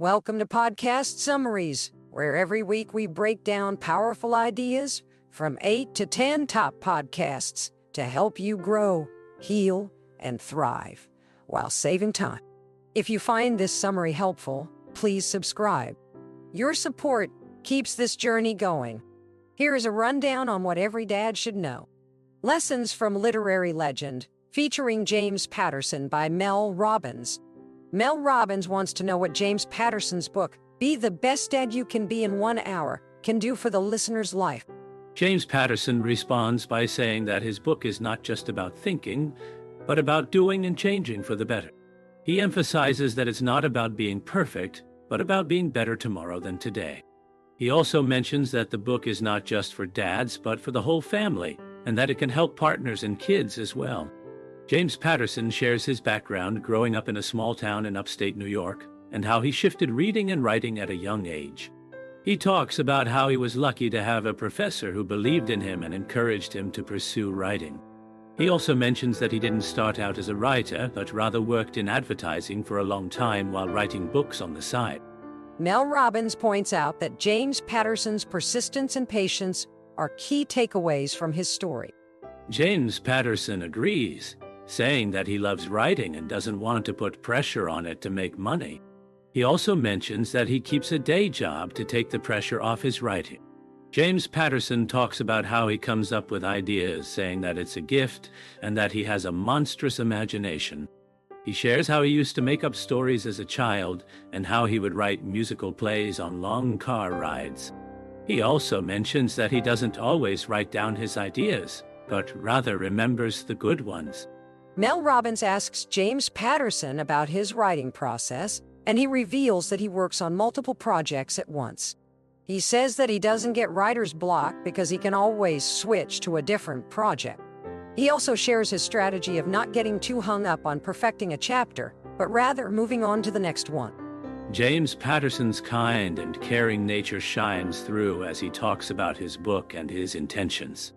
Welcome to Podcast Summaries, where every week we break down powerful ideas from 8 to 10 top podcasts to help you grow, heal, and thrive while saving time. If you find this summary helpful, please subscribe. Your support keeps this journey going. Here is a rundown on what every dad should know. Lessons from Literary Legend, featuring James Patterson by Mel Robbins. Mel Robbins wants to know what James Patterson's book, Be the Best Dad You Can Be in 1 Hour, can do for the listener's life. James Patterson responds by saying that his book is not just about thinking, but about doing and changing for the better. He emphasizes that it's not about being perfect, but about being better tomorrow than today. He also mentions that the book is not just for dads, but for the whole family, and that it can help partners and kids as well. James Patterson shares his background growing up in a small town in upstate New York and how he shifted reading and writing at a young age. He talks about how he was lucky to have a professor who believed in him and encouraged him to pursue writing. He also mentions that he didn't start out as a writer, but rather worked in advertising for a long time while writing books on the side. Mel Robbins points out that James Patterson's persistence and patience are key takeaways from his story. James Patterson agrees, saying that he loves writing and doesn't want to put pressure on it to make money. He also mentions that he keeps a day job to take the pressure off his writing. James Patterson talks about how he comes up with ideas, saying that it's a gift and that he has a monstrous imagination. He shares how he used to make up stories as a child and how he would write musical plays on long car rides. He also mentions that he doesn't always write down his ideas, but rather remembers the good ones. Mel Robbins asks James Patterson about his writing process, and he reveals that he works on multiple projects at once. He says that he doesn't get writer's block because he can always switch to a different project. He also shares his strategy of not getting too hung up on perfecting a chapter, but rather moving on to the next one. James Patterson's kind and caring nature shines through as he talks about his book and his intentions.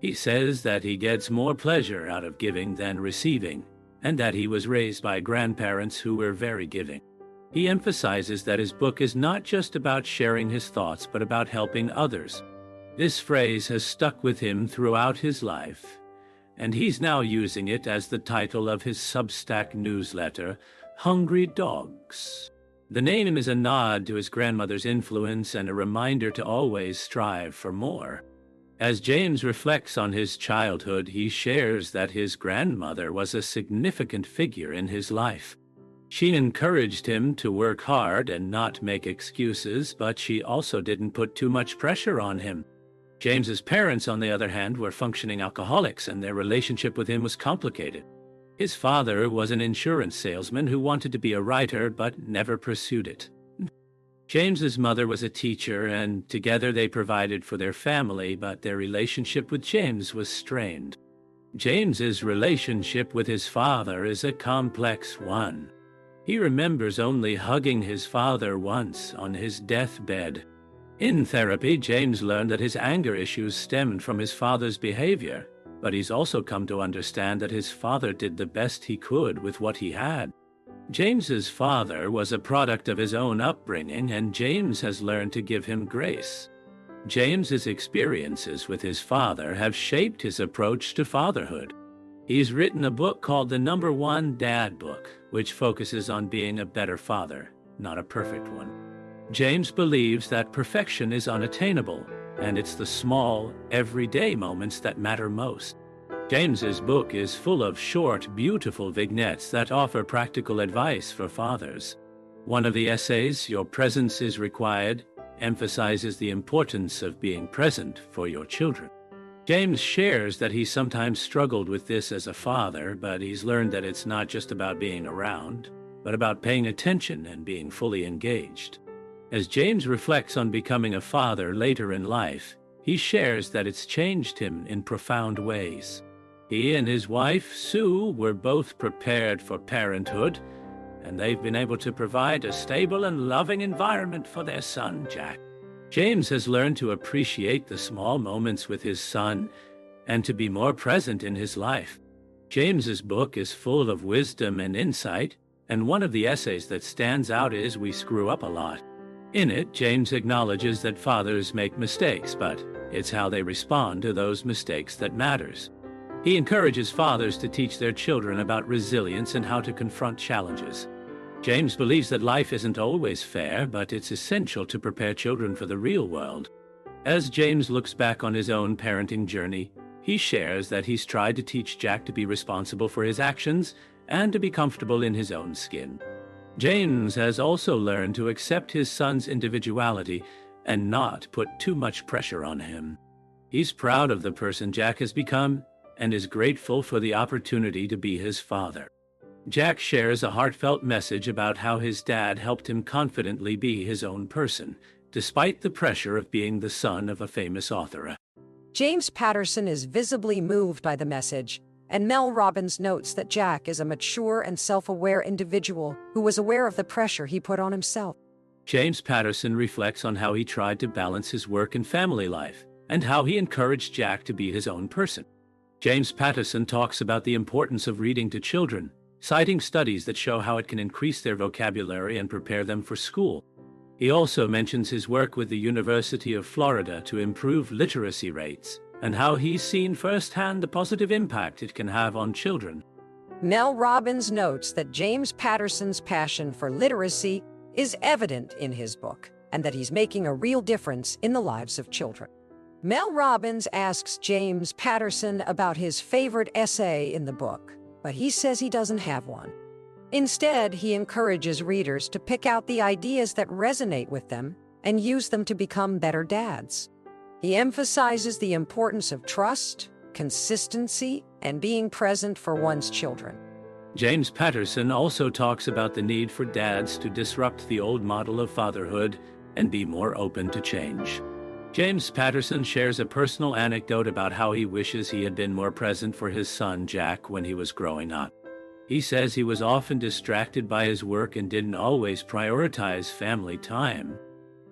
He says that he gets more pleasure out of giving than receiving, and that he was raised by grandparents who were very giving. He emphasizes that his book is not just about sharing his thoughts, but about helping others. This phrase has stuck with him throughout his life, and he's now using it as the title of his Substack newsletter, Hungry Dogs. The name is a nod to his grandmother's influence and a reminder to always strive for more. As James reflects on his childhood, he shares that his grandmother was a significant figure in his life. She encouraged him to work hard and not make excuses, but she also didn't put too much pressure on him. James's parents, on the other hand, were functioning alcoholics, and their relationship with him was complicated. His father was an insurance salesman who wanted to be a writer but never pursued it. James's mother was a teacher, and together they provided for their family, but their relationship with James was strained. James's relationship with his father is a complex one. He remembers only hugging his father once on his deathbed. In therapy, James learned that his anger issues stemmed from his father's behavior, but he's also come to understand that his father did the best he could with what he had. James's father was a product of his own upbringing, and James has learned to give him grace. James's experiences with his father have shaped his approach to fatherhood. He's written a book called The Number One Dad Book, which focuses on being a better father, not a perfect one. James believes that perfection is unattainable, and it's the small, everyday moments that matter most. James's book is full of short, beautiful vignettes that offer practical advice for fathers. One of the essays, Your Presence is Required, emphasizes the importance of being present for your children. James shares that he sometimes struggled with this as a father, but he's learned that it's not just about being around, but about paying attention and being fully engaged. As James reflects on becoming a father later in life, he shares that it's changed him in profound ways. He and his wife, Sue, were both prepared for parenthood, and they've been able to provide a stable and loving environment for their son, Jack. James has learned to appreciate the small moments with his son and to be more present in his life. James's book is full of wisdom and insight, And one of the essays that stands out is "We Screw Up a Lot." In it, James acknowledges that fathers make mistakes, but it's how they respond to those mistakes that matters. He encourages fathers to teach their children about resilience and how to confront challenges. James believes that life isn't always fair, but it's essential to prepare children for the real world. As James looks back on his own parenting journey, he shares that he's tried to teach Jack to be responsible for his actions and to be comfortable in his own skin. James has also learned to accept his son's individuality and not put too much pressure on him. He's proud of the person Jack has become and is grateful for the opportunity to be his father. Jack shares a heartfelt message about how his dad helped him confidently be his own person, despite the pressure of being the son of a famous author. James Patterson is visibly moved by the message, and Mel Robbins notes that Jack is a mature and self-aware individual who was aware of the pressure he put on himself. James Patterson reflects on how he tried to balance his work and family life, and how he encouraged Jack to be his own person. James Patterson talks about the importance of reading to children, citing studies that show how it can increase their vocabulary and prepare them for school. He also mentions his work with the University of Florida to improve literacy rates, and how he's seen firsthand the positive impact it can have on children. Mel Robbins notes that James Patterson's passion for literacy is evident in his book, and that he's making a real difference in the lives of children. Mel Robbins asks James Patterson about his favorite essay in the book, but he says he doesn't have one. Instead, he encourages readers to pick out the ideas that resonate with them and use them to become better dads. He emphasizes the importance of trust, consistency, and being present for one's children. James Patterson also talks about the need for dads to disrupt the old model of fatherhood and be more open to change. James Patterson shares a personal anecdote about how he wishes he had been more present for his son Jack when he was growing up. He says he was often distracted by his work and didn't always prioritize family time.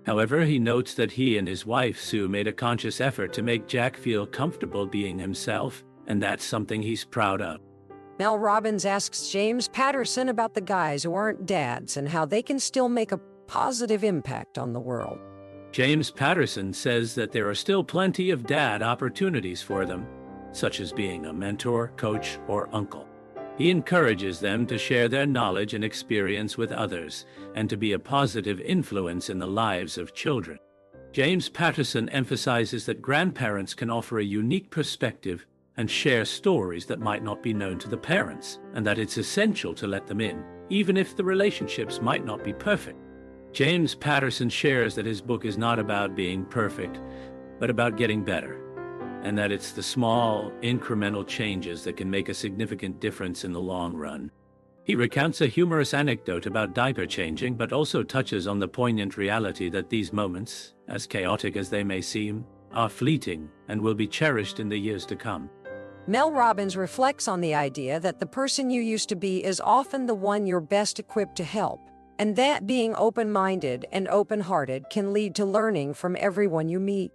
However, he notes that he and his wife Sue made a conscious effort to make Jack feel comfortable being himself, and that's something he's proud of. Mel Robbins asks James Patterson about the guys who aren't dads and how they can still make a positive impact on the world. James Patterson says that there are still plenty of dad opportunities for them, such as being a mentor, coach, or uncle. He encourages them to share their knowledge and experience with others, and to be a positive influence in the lives of children. James Patterson emphasizes that grandparents can offer a unique perspective and share stories that might not be known to the parents, and that it's essential to let them in, even if the relationships might not be perfect. James Patterson shares that his book is not about being perfect, but about getting better, and that it's the small, incremental changes that can make a significant difference in the long run. He recounts a humorous anecdote about diaper changing, but also touches on the poignant reality that these moments, as chaotic as they may seem, are fleeting and will be cherished in the years to come. Mel Robbins reflects on the idea that the person you used to be is often the one you're best equipped to help, and that being open-minded and open-hearted can lead to learning from everyone you meet.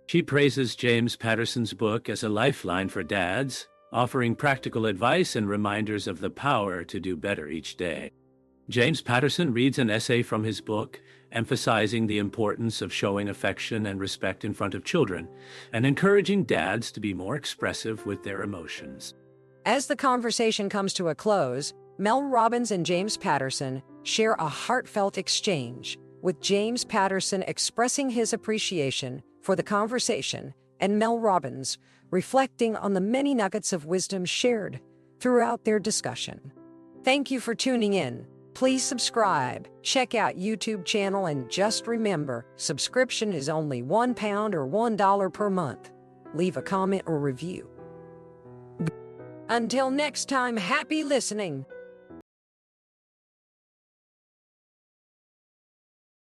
She praises James Patterson's book as a lifeline for dads, offering practical advice and reminders of the power to do better each day. James Patterson reads an essay from his book, emphasizing the importance of showing affection and respect in front of children, and encouraging dads to be more expressive with their emotions. As the conversation comes to a close, Mel Robbins and James Patterson share a heartfelt exchange, with James Patterson expressing his appreciation for the conversation, and Mel Robbins reflecting on the many nuggets of wisdom shared throughout their discussion. Thank you for tuning in. Please subscribe, check out YouTube channel, and just remember, subscription is only £1 or $1 per month. Leave a comment or review. Until next time, happy listening.